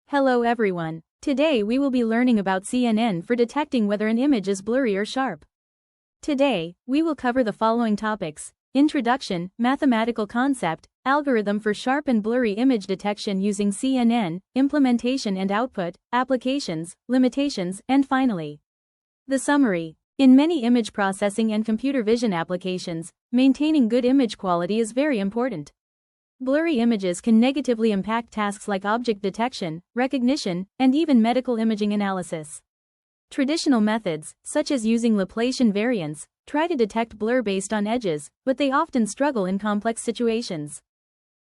Hello everyone. Today we will be learning about CNN for detecting whether an image is blurry or sharp. Today, we will cover the following topics: introduction, mathematical concept, algorithm for sharp and blurry image detection using CNN, implementation and output, applications, limitations, and finally, the summary. In many image processing and computer vision applications, maintaining good image quality is very important. Blurry images can negatively impact tasks like object detection, recognition, and even medical imaging analysis. Traditional methods, such as using Laplace invariants, try to detect blur based on edges, but they often struggle in complex situations.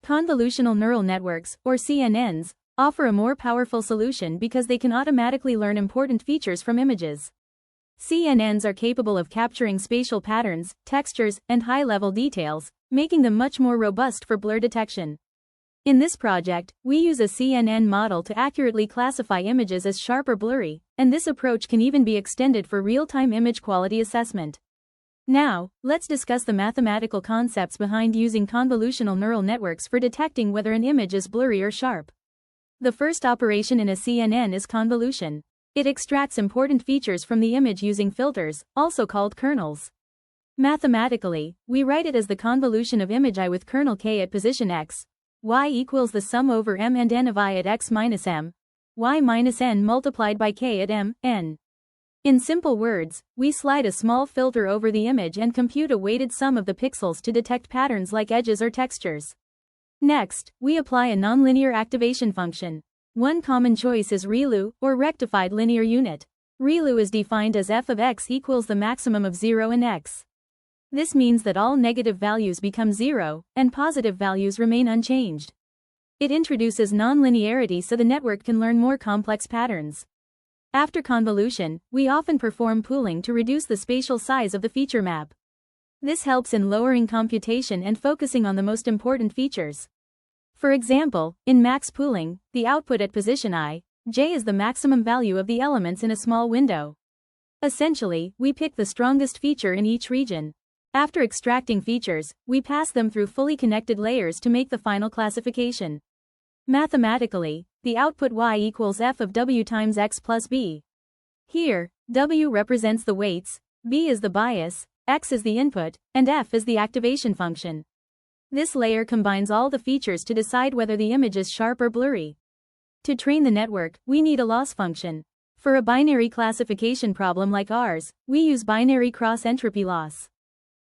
Convolutional neural networks, or CNNs, offer a more powerful solution because they can automatically learn important features from images. CNNs are capable of capturing spatial patterns, textures, and high-level details, making them much more robust for blur detection. In this project, we use a CNN model to accurately classify images as sharp or blurry, and this approach can even be extended for real-time image quality assessment. Now, let's discuss the mathematical concepts behind using convolutional neural networks for detecting whether an image is blurry or sharp. The first operation in a CNN is convolution. It extracts important features from the image using filters, also called kernels. Mathematically, we write it as the convolution of image I with kernel k at position x, y equals the sum over m and n of I at x minus m, y minus n multiplied by k at m, n. In simple words, we slide a small filter over the image and compute a weighted sum of the pixels to detect patterns like edges or textures. Next, we apply a nonlinear activation function. One common choice is ReLU, or rectified linear unit. ReLU is defined as f of x equals the maximum of 0 in x. This means that all negative values become 0, and positive values remain unchanged. It introduces nonlinearity so the network can learn more complex patterns. After convolution, we often perform pooling to reduce the spatial size of the feature map. This helps in lowering computation and focusing on the most important features. For example, in max pooling, the output at position I, j is the maximum value of the elements in a small window. Essentially, we pick the strongest feature in each region. After extracting features, we pass them through fully connected layers to make the final classification. Mathematically, the output y equals f of w times x plus b. Here, w represents the weights, b is the bias, x is the input, and f is the activation function. This layer combines all the features to decide whether the image is sharp or blurry. To train the network, we need a loss function. For a binary classification problem like ours, we use binary cross-entropy loss.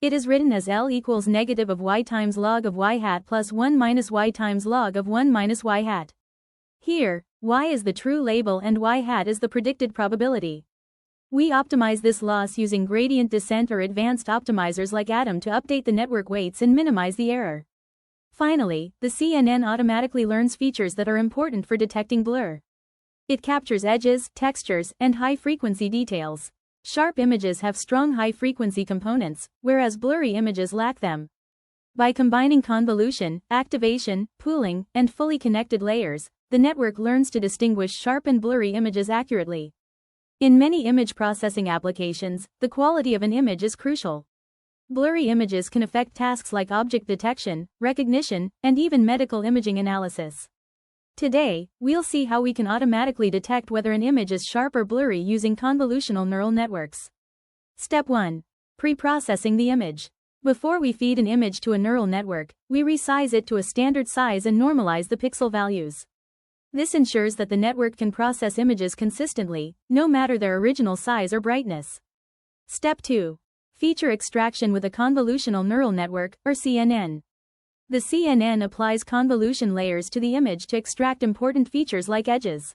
It is written as L equals negative of y times log of y hat plus 1 minus y times log of 1 minus y hat. Here, y is the true label and y hat is the predicted probability. We optimize this loss using gradient descent or advanced optimizers like Atom to update the network weights and minimize the error. Finally, the CNN automatically learns features that are important for detecting blur. It captures edges, textures, and high-frequency details. Sharp images have strong high-frequency components, whereas blurry images lack them. By combining convolution, activation, pooling, and fully connected layers, the network learns to distinguish sharp and blurry images accurately. In many image processing applications, the quality of an image is crucial. Blurry images can affect tasks like object detection, recognition, and even medical imaging analysis. Today, we'll see how we can automatically detect whether an image is sharp or blurry using convolutional neural networks. Step 1. Pre-processing the image. Before we feed an image to a neural network, we resize it to a standard size and normalize the pixel values. This ensures that the network can process images consistently, no matter their original size or brightness. Step 2. Feature extraction with a convolutional neural network, or CNN. The CNN applies convolution layers to the image to extract important features like edges,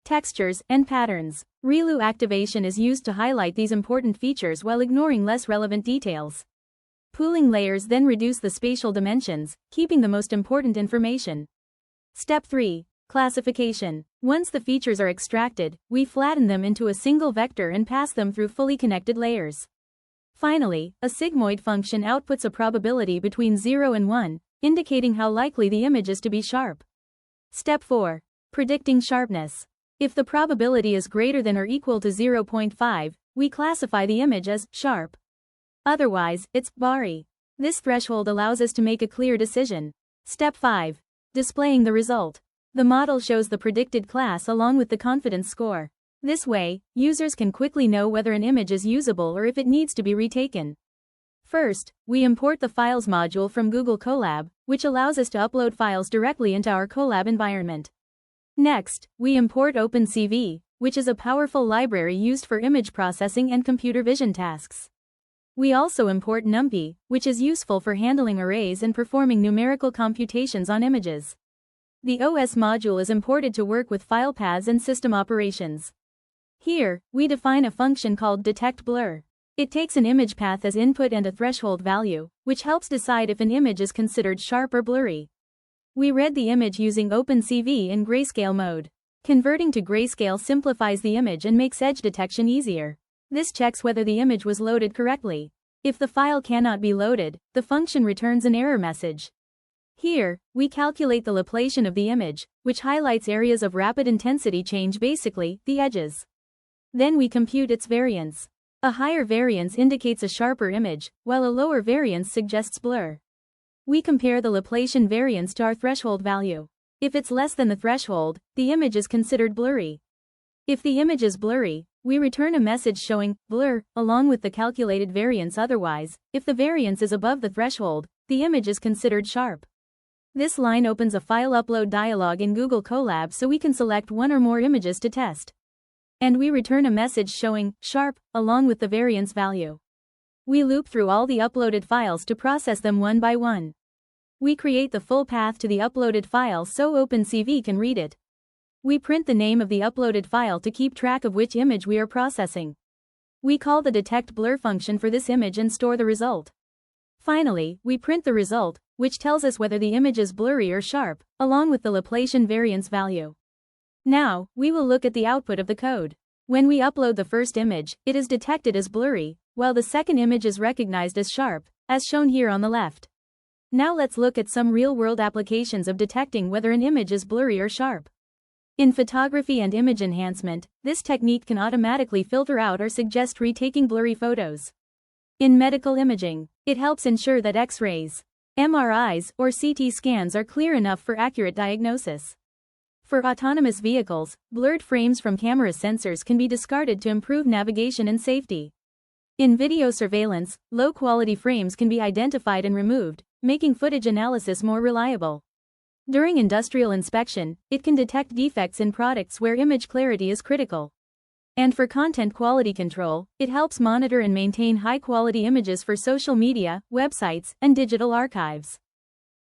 textures, and patterns. ReLU activation is used to highlight these important features while ignoring less relevant details. Pooling layers then reduce the spatial dimensions, keeping the most important information. Step 3. Classification. Once the features are extracted, we flatten them into a single vector and pass them through fully connected layers. Finally, a sigmoid function outputs a probability between 0 and 1, indicating how likely the image is to be sharp. Step 4. Predicting sharpness. If the probability is greater than or equal to 0.5, we classify the image as sharp. Otherwise, it's blurry. This threshold allows us to make a clear decision. Step 5. Displaying the result. The model shows the predicted class along with the confidence score. This way, users can quickly know whether an image is usable or if it needs to be retaken. First, we import the Files module from Google Colab, which allows us to upload files directly into our Colab environment. Next, we import OpenCV, which is a powerful library used for image processing and computer vision tasks. We also import NumPy, which is useful for handling arrays and performing numerical computations on images. The OS module is imported to work with file paths and system operations. Here, we define a function called detectBlur. It takes an image path as input and a threshold value, which helps decide if an image is considered sharp or blurry. We read the image using OpenCV in grayscale mode. Converting to grayscale simplifies the image and makes edge detection easier. This checks whether the image was loaded correctly. If the file cannot be loaded, the function returns an error message. Here, we calculate the Laplacian of the image, which highlights areas of rapid intensity change, basically, the edges. Then we compute its variance. A higher variance indicates a sharper image, while a lower variance suggests blur. We compare the Laplacian variance to our threshold value. If it's less than the threshold, the image is considered blurry. If the image is blurry, we return a message showing blur, along with the calculated variance. Otherwise, if the variance is above the threshold, the image is considered sharp. This line opens a file upload dialog in Google Colab so we can select one or more images to test. And we return a message showing sharp, along with the variance value. We loop through all the uploaded files to process them one by one. We create the full path to the uploaded file so OpenCV can read it. We print the name of the uploaded file to keep track of which image we are processing. We call the detectBlur function for this image and store the result. Finally, we print the result, which tells us whether the image is blurry or sharp, along with the Laplacian variance value. Now, we will look at the output of the code. When we upload the first image, it is detected as blurry, while the second image is recognized as sharp, as shown here on the left. Now let's look at some real-world applications of detecting whether an image is blurry or sharp. In photography and image enhancement, this technique can automatically filter out or suggest retaking blurry photos. In medical imaging, it helps ensure that X-rays, MRIs, or CT scans are clear enough for accurate diagnosis. For autonomous vehicles, blurred frames from camera sensors can be discarded to improve navigation and safety. In video surveillance, low-quality frames can be identified and removed, making footage analysis more reliable. During industrial inspection, it can detect defects in products where image clarity is critical. And for content quality control, it helps monitor and maintain high-quality images for social media, websites, and digital archives.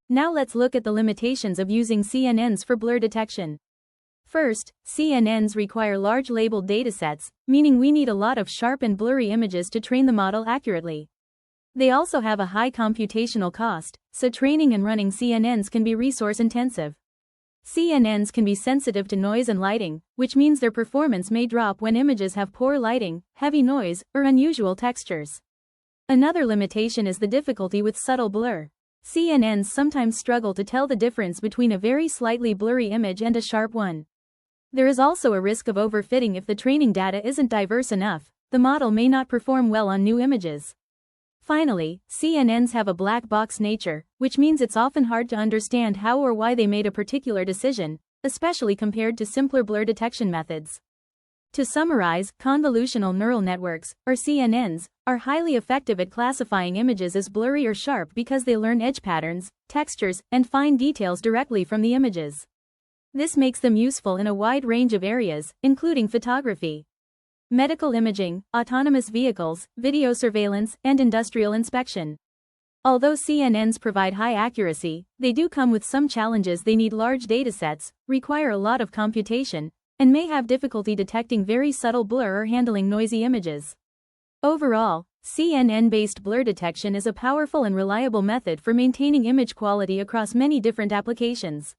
Now let's look at the limitations of using CNNs for blur detection. First, CNNs require large labeled datasets, meaning we need a lot of sharp and blurry images to train the model accurately. They also have a high computational cost, so training and running CNNs can be resource intensive. CNNs can be sensitive to noise and lighting, which means their performance may drop when images have poor lighting, heavy noise, or unusual textures. Another limitation is the difficulty with subtle blur. CNNs sometimes struggle to tell the difference between a very slightly blurry image and a sharp one. There is also a risk of overfitting if the training data isn't diverse enough. The model may not perform well on new images. Finally, CNNs have a black box nature, which means it's often hard to understand how or why they made a particular decision, especially compared to simpler blur detection methods. To summarize, convolutional neural networks, or CNNs, are highly effective at classifying images as blurry or sharp because they learn edge patterns, textures, and fine details directly from the images. This makes them useful in a wide range of areas, including photography, medical imaging, autonomous vehicles, video surveillance, and industrial inspection. Although CNNs provide high accuracy, they do come with some challenges. They need large datasets, require a lot of computation, and may have difficulty detecting very subtle blur or handling noisy images. Overall, CNN-based blur detection is a powerful and reliable method for maintaining image quality across many different applications.